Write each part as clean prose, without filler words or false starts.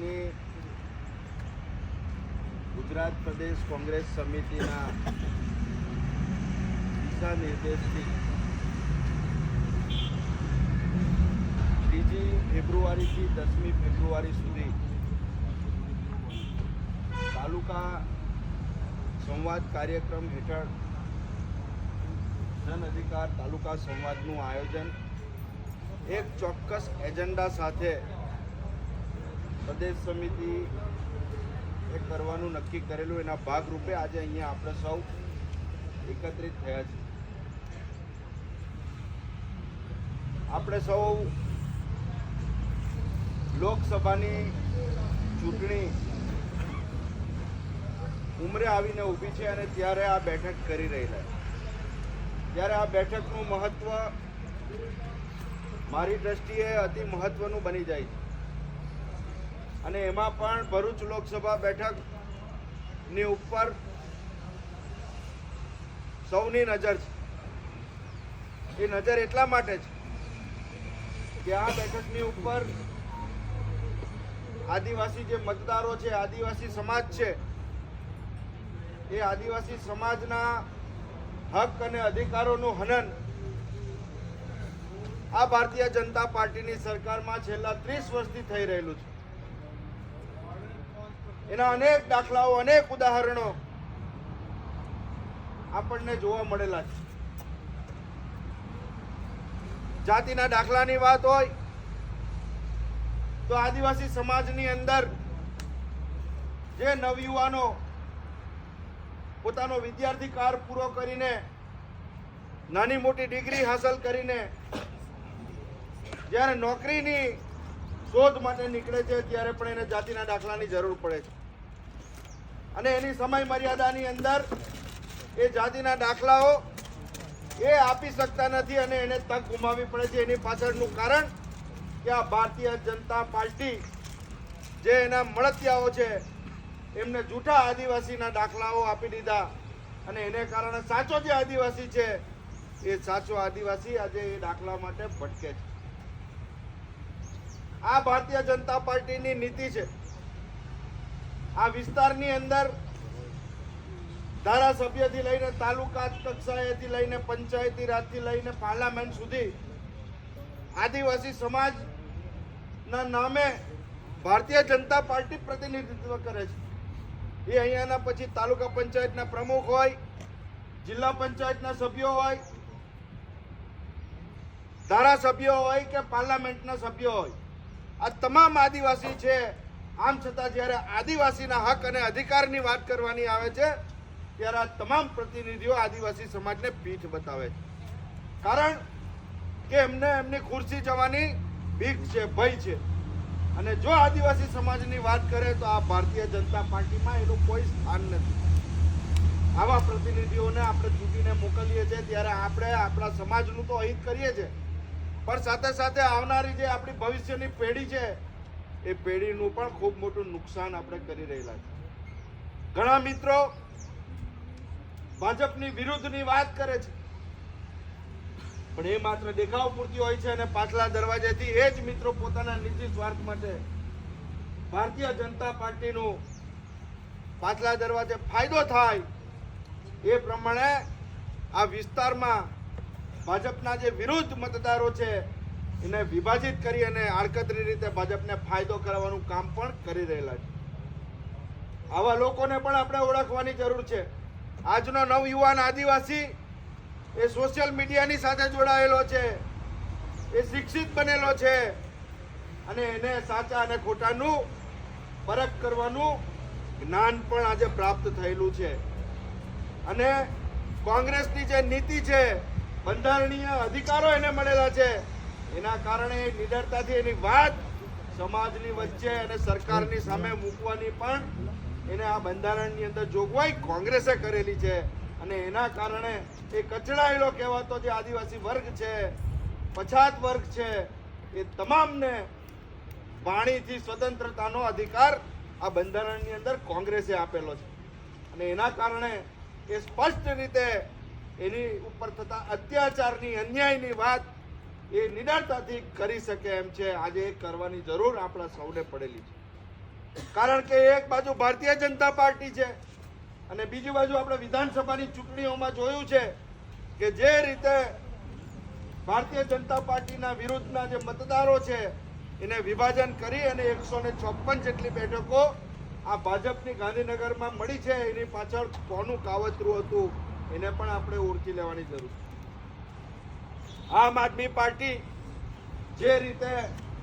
આજની ગુજરાત પ્રદેશ કોંગ્રેસ સમિતિના દિશા નિર્દેશથી 3જી ફેબ્રુઆરીથી 10મી ફેબ્રુઆરી સુધી તાલુકા સંવાદ કાર્યક્રમ હેઠળ જન અધિકાર તાલુકા સંવાદનું આયોજન એક ચોક્કસ એજન્ડા સાથે પ્રદેશ સમિતિ કરવાનું નક્કી કરેલું એના ભાગરૂપે આજે અહીંયા આપણે સૌ એકત્રિત થયા છીએ. આપણે સૌ લોકસભાની ચૂંટણી ઉંમરે આવીને ઊભી છે અને ત્યારે આ બેઠક કરી રહેલા. ત્યારે આ બેઠકનું મહત્વ મારી દ્રષ્ટિએ અતિ મહત્વનું બની જાય છે અને એમાં પણ ભરૂચ લોકસભા બેઠકની ઉપર સૌની નજર છે. એ નજર એટલા માટે છે કે આ બેઠકની ઉપર આદિવાસી જે મતદારો છે, આદિવાસી સમાજ છે, એ આદિવાસી સમાજના હક અને અધિકારોનું હનન આ ભારતીય જનતા પાર્ટીની સરકારમાં છેલ્લા 30 વર્ષથી થઈ રહેલું છે. એના અનેક દાખલાઓ, અનેક ઉદાહરણો આપણને જોવા મળેલા છે. જાતિના દાખલાની વાત હોય તો આદિવાસી સમાજની અંદર જે નવયુવાનો પોતાનો વિદ્યાર્થી કાળ પૂરો કરીને નાની મોટી ડિગ્રી હાંસલ કરીને જ્યારે નોકરીની શોધ માટે નીકળે છે ત્યારે પણ એને જાતિના દાખલાની જરૂર પડે છે અને એની સમય મર્યાદાની અંદર એ જાતિના દાખલાઓ એ આપી શકતા નથી અને એને તક ગુમાવવી પડે છે. એની પાછળનું કારણ કે આ ભારતીય જનતા પાર્ટી જે એના મળતિયાઓ છે એમને જૂઠા આદિવાસીના દાખલાઓ આપી દીધા અને એને કારણે સાચો જે આદિવાસી છે એ સાચો આદિવાસી આજે એ દાખલા માટે ભટકે છે. આ ભારતીય જનતા પાર્ટીની નીતિ છે. આ વિસ્તારની અંદર ધારાસભ્યથી લઈને તાલુકા કક્ષાએથી લઈને પંચાયતી રાજથી લઈને પાર્લામેન્ટ સુધી આદિવાસી સમાજના નામે ભારતીય જનતા પાર્ટી પ્રતિનિધિત્વ કરે છે. એ અહીંયાના પછી તાલુકા પંચાયતના પ્રમુખ હોય, જિલ્લા પંચાયતના સભ્યો હોય, ધારાસભ્યો હોય કે પાર્લામેન્ટના સભ્યો હોય, આ તમામ આદિવાસી છે. આમ છતાં જ્યારે આદિવાસીના હક અને અધિકારની વાત કરવાની આવે છે ત્યારે આ તમામ પ્રતિનિધિઓ આદિવાસી સમાજને પીઠ બતાવે છે. કારણ કે એમને એમની ખુરશી જવાની બીક છે, ભય છે. અને જો આદિવાસી સમાજની વાત કરે તો આ ભારતીય જનતા પાર્ટીમાં એનું કોઈ સ્થાન નથી. આવા પ્રતિનિધિઓને આપણે ચૂંટીને મોકલીએ છીએ ત્યારે આપણે આપણા સમાજનું તો હિત કરીએ છીએ, પણ સાથે સાથે આવનારી જે આપણી ભવિષ્યની પેઢી છે એ પેઢીનું પણ ખૂબ મોટું નુકસાન આપણે કરી રહેલા છે. ઘણા મિત્રો ભાજપની વિરુદ્ધની વાત કરે છે પણ એ માત્ર દેખાવ પૂરતી હોય છે અને પાછલા દરવાજેથી એ જ મિત્રો પોતાના નિજી સ્વાર્થ માટે ભારતીય જનતા પાર્ટીનું પાછલા દરવાજે ફાયદો થાય એ પ્રમાણે આ વિસ્તારમાં ભાજપના જે વિરુદ્ધ મતદારો છે એને વિભાજિત કરી અને આડકતરી રીતે ભાજપને ફાયદો કરવાનું કામ પણ કરી રહેલા છે. આવા લોકોને પણ આપણે ઓળખવાની જરૂર છે. આજનો નવયુવાન આદિવાસી એ સોશિયલ મીડિયાની સાથે જોડાયેલો છે, એ શિક્ષિત બનેલો છે અને એને સાચા અને ખોટાનું પરખ કરવાનું જ્ઞાન પણ આજે પ્રાપ્ત થયેલું છે. અને કોંગ્રેસની જે નીતિ છે, બંધારણીય અધિકારો એને મળેલા છે, એના કારણે નિડરતાથી એની વાત સમાજની વચ્ચે અને સરકારની સામે મૂકવાની પણ એને આ બંધારણની અંદર જોગવાઈ કોંગ્રેસે કરેલી છે. અને એના કારણે એ કચડાયેલો કહેવાતો જે આદિવાસી વર્ગ છે, પછાત વર્ગ છે, એ તમામને વાણીથી સ્વતંત્રતાનો અધિકાર આ બંધારણની અંદર કોંગ્રેસે આપેલો છે. અને એના કારણે એ સ્પષ્ટ રીતે એની ઉપર થતા અત્યાચારની, અન્યાયની વાત એ નિડરતાથી કરી શકે એમ છે. આજે કરવાની જરૂર આપણા સૌને પડેલી છે. કારણ કે એક બાજુ ભારતીય જનતા પાર્ટી છે અને બીજી બાજુ આપણે વિધાનસભાની ચૂંટણીઓમાં જોયું છે કે જે રીતે ભારતીય જનતા પાર્ટીના વિરુદ્ધના જે મતદારો છે એને વિભાજન કરી અને 156 જેટલી બેઠકો આ ભાજપની ગાંધીનગરમાં મળી છે. એની પાછળ કોનું કાવતરું હતું એને પણ આપણે ઓળખી લેવાની જરૂર છે. આમ આદમી પાર્ટી જે રીતે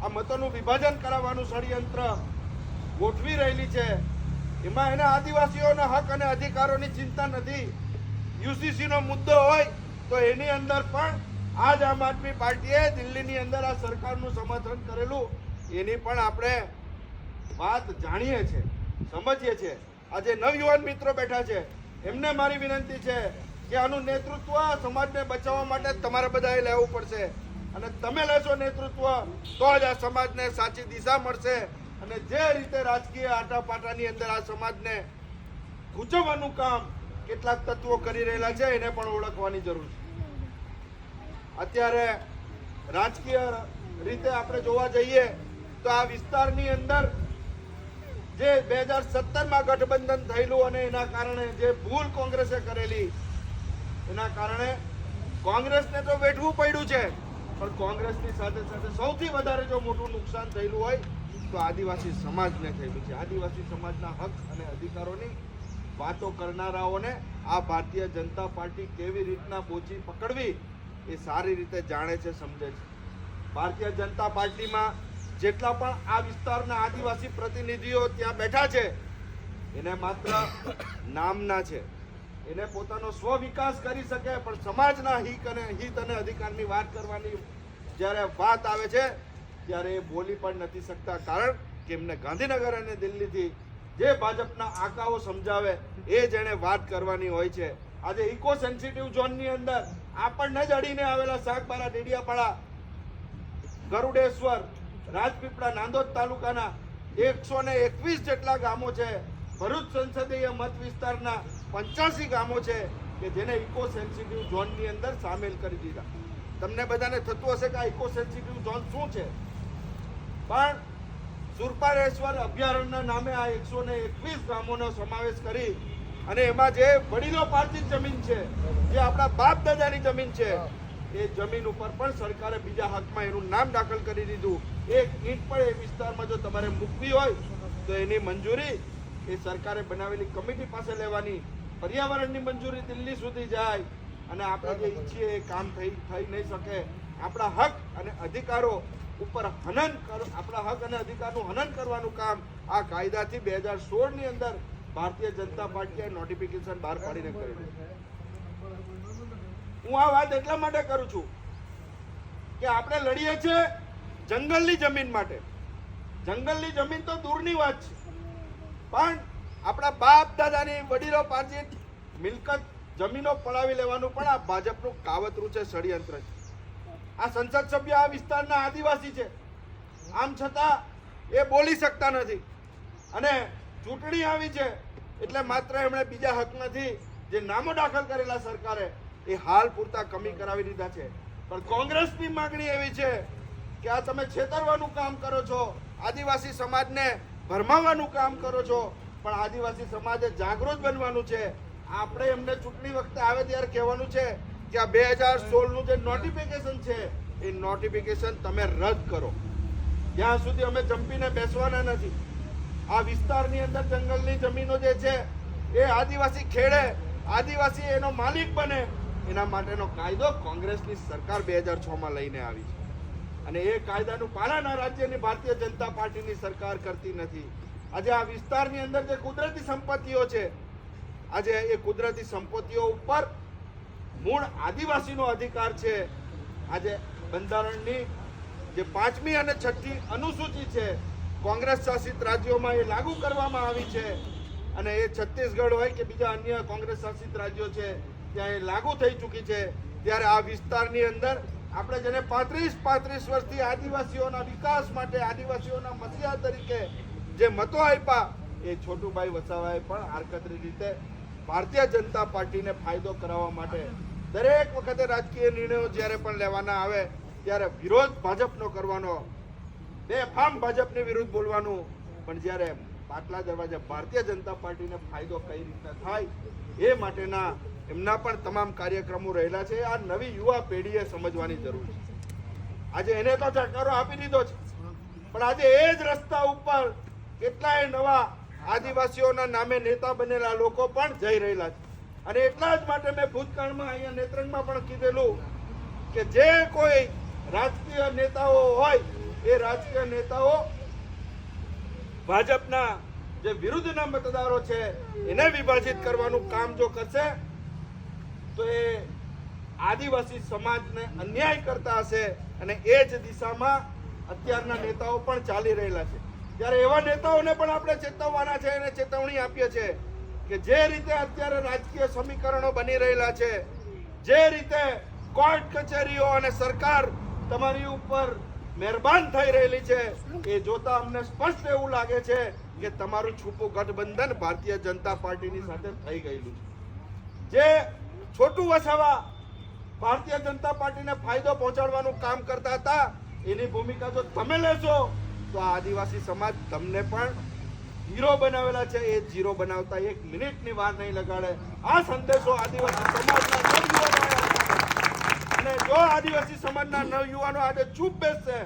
આ મતોનું વિભાજન કરાવવાનું ષડયંત્ર ગોઠવી રહેલી છે એમાં એને આદિવાસીઓના હક અને અધિકારોની ચિંતા નથી. યુસીસી નો મુદ્દો હોય તો એની અંદર પણ આજ આમ આદમી પાર્ટીએ દિલ્હીની અંદર આ સરકારનું સમર્થન કરેલું એની પણ આપણે વાત જાણીએ છીએ, સમજીએ છીએ. આજે નવયુવાન મિત્રો બેઠા છે એમને મારી વિનંતી છે કે આનું નેતૃત્વ સમાજને બચાવવા માટે તમારે બધાએ લેવું પડશે અને તમે લેશો નેતૃત્વ તો જ આ સમાજને સાચી દિશા મળશે. અને જે રીતે રાજકીય આટાપાટાની અંદર આ સમાજને ગૂંચવવાનું કામ કેટલાક તત્વો કરી રહેલા છે એને પણ ઓળખવાની જરૂર છે. અત્યારે રાજકીય રીતે આપણે જોવા જઈએ તો આ વિસ્તારની અંદર જે 2017માં ગઠબંધન થયેલું અને એના કારણે જે ભૂલ કોંગ્રેસે કરેલી એના કારણે કોંગ્રેસને તો વેઠવું પડ્યું છે, પણ કોંગ્રેસની સાથે સાથે સૌથી વધારે જો મોટું નુકસાન થયેલું હોય તો આદિવાસી સમાજને થયેલું છે. આદિવાસી સમાજના હક અને અધિકારોની વાતો કરનારાઓને આ ભારતીય જનતા પાર્ટી કેવી રીતના બોચી પકડવી એ સારી રીતે જાણે છે, સમજે છે. ભારતીય જનતા પાર્ટીમાં જેટલા પણ આ વિસ્તારના આદિવાસી પ્રતિનિધિઓ ત્યાં બેઠા છે એને માત્ર નામના છે. એને પોતાનો સ્વ વિકાસ કરી શકે પણ સમાજના હિત અને અધિકારની વાત કરવાની જ્યારે વાત આવે છે ત્યારે એ બોલી પણ નથી શકતા, કારણ કે એમને ગાંધીનગર અને દિલ્હીથી જે ભાજપના આકાઓ સમજાવે એ જ એને વાત કરવાની હોય છે. આજે ઇકો સેન્સિટિવ ઝોનની અંદર આપણને જ અડીને આવેલા શાકબારા, ડેડિયાપાડા, ગરુડેશ્વર, રાજપીપળા, નાંદોદ તાલુકાના 121 જેટલા ગામો છે. ભરૂચ સંસદીય મત વિસ્તારના 85 ગામો છે કે જેને ઇકો સેન્સિટિવ ઝોનની અંદર સામેલ કરી દીધા. તમને બધાને થતું હશે કે આ ઇકો સેન્સિટિવ ઝોન શું છે, પણ સુરપારેશ્વર અભયારણ્યના નામે આ 121 ગામોનો સમાવેશ કરી અને એમાં જે વડીલો પાર્જિત જમીન છે, જે આપણા બાપ દાદાની જમીન છે, એ જમીન ઉપર પણ સરકારે બીજા હકમાં એનું નામ દાખલ કરી દીધું. એક ઈંટ પણ એ વિસ્તારમાં જો તમારે મૂકવી હોય તો એની મંજૂરી એ સરકારે બનાવેલી કમિટી પાસે લેવાની. પર્યાવરણની મંજૂરી દિલ્હી સુધી જાય અને આપણે જે ઈચ્છીએ એ કામ થઈ નહીં શકે. આપણા હક અને અધિકારો ઉપર આપણા હક અને અધિકારનું હનન કરવાનું કામ આ કાયદાથી 2016ની અંદર ભારતીય જનતા પાર્ટીએ નોટિફિકેશન બહાર પાડીને કરેલું. હું આ વાત એટલા માટે કરું છું કે આપણે લડીએ છીએ જંગલની જમીન માટે. જંગલની જમીન તો દૂરની વાત છે, પણ આપણા બાપ દાદાની વડીલો પાર્જિત મિલકત જમીનો પડાવી લેવાનું પણ આ ભાજપનું કાવતરું છે, ષડયંત્ર છે. આ સંસદ સભ્ય આ વિસ્તારના આદિવાસી છે, આમ છતાં એ બોલી શકતા નથી અને ચૂંટણી આવી છે એટલે માત્ર એમણે બીજા હક નથી જે નામો દાખલ કરેલા સરકારે એ હાલ પૂરતા કમી કરાવી દીધા છે. પણ કોંગ્રેસની માંગણી એવી છે કે આ તમે છેતરવાનું કામ કરો છો, આદિવાસી સમાજને ભરમાવવાનું કામ કરો છો, પણ આદિવાસી સમાજે જાગૃત બનવાનું છે. આપણે એમને ચૂંટણી વખતે આવે ત્યારે કહેવાનું છે કે આ 2016નું જે નોટિફિકેશન છે એ નોટિફિકેશન તમે રદ કરો. ત્યાં સુધી અમે જંપીને બેસવાના નથી. આ વિસ્તારની અંદર જંગલની જમીનો જે છે એ આદિવાસી ખેડે, આદિવાસી એનો માલિક બને, એના માટેનો કાયદો કોંગ્રેસની સરકાર 2006માં લઈને આવી છે અને એ કાયદાનું પાલન આ રાજ્યની ભારતીય જનતા પાર્ટીની સરકાર કરતી નથી. આજે આ વિસ્તારની અંદર જે કુદરતી સંપત્તિઓ છે, આજે એ કુદરતી સંપત્તિઓ ઉપર મૂળ આદિવાસીનો અધિકાર છે. આજે બંધારણની જે 5મી અને 6ઠી અનુસૂચિ છે કોંગ્રેસ શાસિત રાજ્યોમાં એ લાગુ કરવામાં આવી છે અને એ છત્તીસગઢ હોય કે બીજા અન્ય કોંગ્રેસ શાસિત રાજ્યો છે ત્યાં એ લાગુ થઈ ચૂકી છે. ત્યારે આ વિસ્તારની અંદર આપણે જેને 35 વર્ષથી આદિવાસીઓના વિકાસ માટે, આદિવાસીઓના મસીહા તરીકે જે મતો આપ્યા, એ છોટુભાઈ વસાવાએ પણ આડકતરી રીતે ભારતીય જનતા પાર્ટીને ફાયદો કરાવવા માટે દરેક વખતે રાજકીય નિર્ણયો જ્યારે પણ લેવાના આવે ત્યારે વિરોધ ભાજપનો કરવાનો, બેફામ ભાજપની વિરુદ્ધ બોલવાનું, પણ જ્યારે પાટલા દરવાજા ભારતીય જનતા પાર્ટીને ફાયદો કઈ રીતના થાય એ માટેના એમના પણ તમામ કાર્યક્રમો રહેલા છે. આ નવી યુવા પેઢીએ સમજવાની જરૂર છે. આજે એને તો ઝટકારો આપી દીધો છે, પણ આજે એ જ રસ્તા ઉપર કેટલાય નવા આદિવાસીઓના નામે નેતા બનેલા લોકો પણ જઈ રહેલા છે. અને એટલા જ માટે મેં ભૂતકાળમાં અહીંયા નેત્રંગમાં પણ કીધેલું કે જે કોઈ રાજકીય નેતાઓ હોય એ રાજકીય નેતાઓ ભાજપના જે વિરુદ્ધના મતદારો છે એને વિભાજિત કરવાનું કામ જો કરશે તો એ આદિવાસી સમાજને અન્યાય કરતા હશે. અને એ જ દિશામાં અત્યારના નેતાઓ પણ ચાલી રહેલા છે. ત્યારે એવા નેતાઓને પણ આપણે ચેતવવાના છે અને ચેતવણી આપીએ છીએ કે જે રીતે અત્યારે રાજકીય સમીકરણો બની રહેલા છે, જે રીતે કોર્ટ કચેરીઓ અને સરકાર તમારી ઉપર મહેરબાન થઈ રહેલી છે, એ જોતા અમને સ્પષ્ટ એવું લાગે છે કે તમારું છૂપું ગઠબંધન ભારતીય જનતા પાર્ટીની સાથે થઈ ગયેલું છે. જે છોટું વસાવા ભારતીય જનતા પાર્ટીને ફાયદો પહોંચાડવાનું કામ કરતા હતા, એની ભૂમિકા જો તમે લેશો તો આ આદિવાસી સમાજ તમને પણ ઝીરો બનાવેલા છે. એ ઝીરો બનાવતા 1 મિનિટની વાર નહીં લગાડે. આ સંદેશો આદિવાસી સમાજના નવયુવાનો અને જો આદિવાસી સમાજના નવયુવાનો આજે ચૂપ બેસશે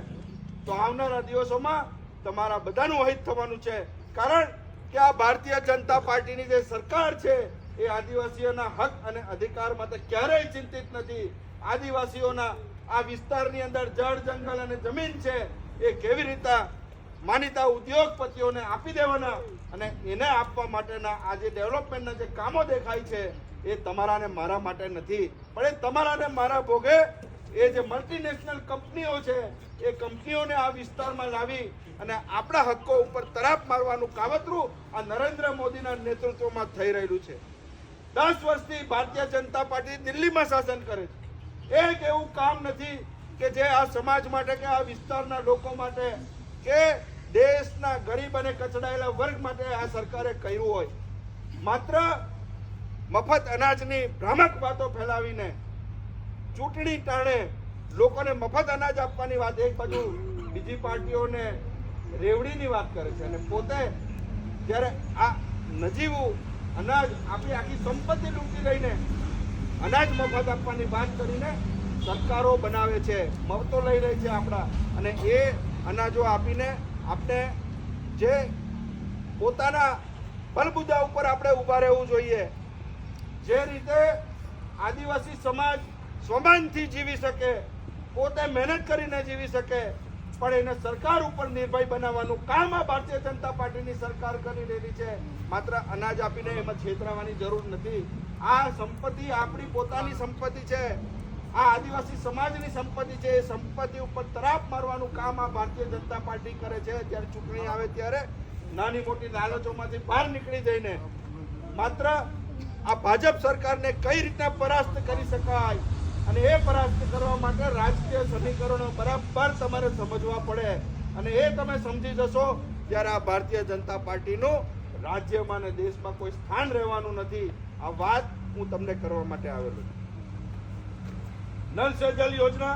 તો આવનારા દિવસોમાં તમારા બધાનું હિત થવાનું છે. કારણ કે આ ભારતીય જનતા પાર્ટીની જે સરકાર છે એ આદિવાસીઓના હક અને અધિકાર માટે ક્યારેય ચિંતિત નથી. આદિવાસીઓના આ વિસ્તારની અંદર જળ, જંગલ અને જમીન છે એ કેવી રીતે માનીતા ઉદ્યોગપતિઓને આપી દેવાના અને એને આપવા માટેના આ જે ડેવલપમેન્ટના જે કામો દેખાય છે એ તમારા ને મારા માટે નથી, પણ એ તમારા ને મારા ભોગે એ જે મલ્ટીનેશનલ કંપનીઓ છે એ કંપનીઓને આ વિસ્તારમાં લાવી અને આપણા હક્કો ઉપર તરાપ મારવાનું કાવતરું આ નરેન્દ્ર મોદીના નેતૃત્વમાં થઈ રહેલું છે. 10 વર્ષથી ભારતીય જનતા પાર્ટી દિલ્હીમાં શાસન કરે છે. એક એવું કામ નથી કે જે આ સમાજ માટે કે આ વિસ્તારના લોકો માટે કે દેશના ગરીબ અને કચડાયેલા વર્ગ માટે આ સરકારે કર્યું હોય. માત્ર મફત અનાજની ભ્રામક વાતો ફેલાવીને ચૂંટણી ટાણે લોકોને મફત અનાજ આપવાની વાત એક બાજુ, બીજી પાર્ટીઓને રેવડીની વાત કરે છે અને પોતે જ્યારે આ નજીવું અનાજ આપણી આખી સંપત્તિ લૂંટી લઈને અનાજ મફત આપવાની વાત કરીને સરકારો બનાવે છે, મફતો લઈ રહી છે આપણા. અને એ અનાજો આપીને આપણે જે પોતાના બલબુદ્ધા ઉપર આપણે ઊભા રહેવું જોઈએ. જે રીતે આદિવાસી સમાજ સ્વમાનથી જીવી શકે, પોતે મહેનત કરીને જીવી શકે, પણ એને સરકાર ઉપર નિર્ભય બનાવવાનું કામ આ ભારતીય જનતા પાર્ટીની સરકાર કરી રહેલી છે. માત્ર અનાજ આપીને એમાં છેતરાવાની જરૂર નથી. આ સંપત્તિ આપણી પોતાની સંપત્તિ છે, આ આદિવાસી સમાજની સંપત્તિ છે. એ સંપત્તિ ઉપર તરાપ મારવાનું કામ આ ભારતીય જનતા પાર્ટી કરે છે. જ્યારે ચૂંટણી આવે ત્યારે નાની મોટી લાલચોમાંથી બહાર નીકળી જઈને માત્ર આ ભાજપ સરકારને કઈ રીતના પરાસ્ત કરી શકાય અને એ પરાસ્ત કરવા માટે રાજકીય સમીકરણો બરાબર તમારે સમજવા પડે. અને એ તમે સમજી જશો ત્યારે આ ભારતીય જનતા પાર્ટીનું રાજ્યમાં અને દેશમાં કોઈ સ્થાન રહેવાનું નથી. આ વાત હું તમને કરવા માટે આવેલો છું. નલ સે જલ યોજના